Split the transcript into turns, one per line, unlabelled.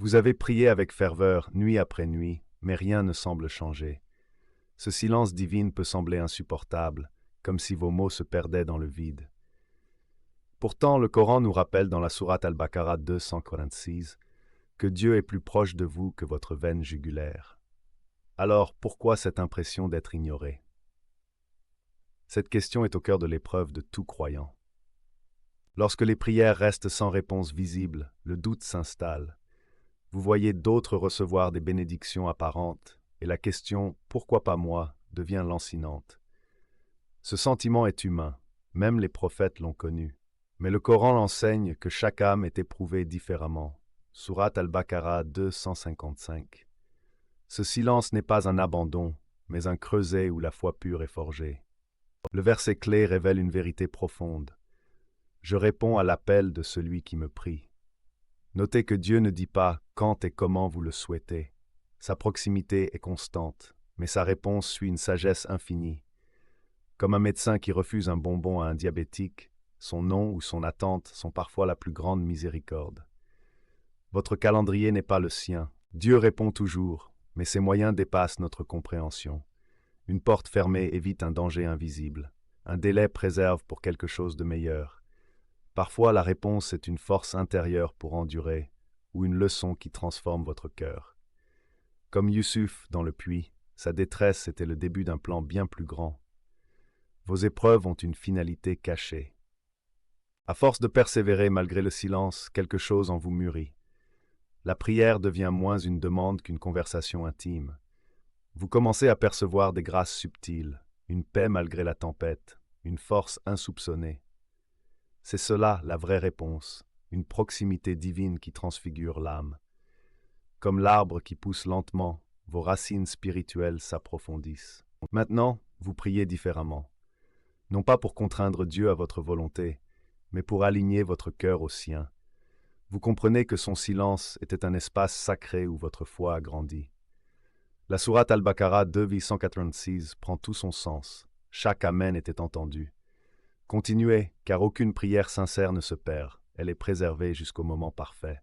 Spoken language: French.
Vous avez prié avec ferveur, nuit après nuit, mais rien ne semble changer. Ce silence divin peut sembler insupportable, comme si vos mots se perdaient dans le vide. Pourtant, le Coran nous rappelle dans la sourate Al-Baqarah 246 que Dieu est plus proche de vous que votre veine jugulaire. Alors, pourquoi cette impression d'être ignoré? Cette question est au cœur de l'épreuve de tout croyant. Lorsque les prières restent sans réponse visible, le doute s'installe. Vous voyez d'autres recevoir des bénédictions apparentes, et la question « pourquoi pas moi ?» devient lancinante. Ce sentiment est humain, même les prophètes l'ont connu. Mais le Coran enseigne que chaque âme est éprouvée différemment. Sourate Al-Baqarah 255. Ce silence n'est pas un abandon, mais un creuset où la foi pure est forgée. Le verset clé révèle une vérité profonde. Je réponds à l'appel de celui qui me prie. Notez que Dieu ne dit pas quand et comment vous le souhaitez. Sa proximité est constante, mais sa réponse suit une sagesse infinie. Comme un médecin qui refuse un bonbon à un diabétique, son nom ou son attente sont parfois la plus grande miséricorde. Votre calendrier n'est pas le sien. Dieu répond toujours, mais ses moyens dépassent notre compréhension. Une porte fermée évite un danger invisible. Un délai préserve pour quelque chose de meilleur. Parfois, la réponse est une force intérieure pour endurer, ou une leçon qui transforme votre cœur. Comme Youssouf dans le puits, sa détresse était le début d'un plan bien plus grand. Vos épreuves ont une finalité cachée. À force de persévérer malgré le silence, quelque chose en vous mûrit. La prière devient moins une demande qu'une conversation intime. Vous commencez à percevoir des grâces subtiles, une paix malgré la tempête, une force insoupçonnée. C'est cela la vraie réponse, une proximité divine qui transfigure l'âme. Comme l'arbre qui pousse lentement, vos racines spirituelles s'approfondissent. Maintenant, vous priez différemment. Non pas pour contraindre Dieu à votre volonté, mais pour aligner votre cœur au sien. Vous comprenez que son silence était un espace sacré où votre foi a grandi. La sourate Al-Baqarah 2:186 prend tout son sens. Chaque amen était entendu. Continuez, car aucune prière sincère ne se perd. Elle est préservée jusqu'au moment parfait.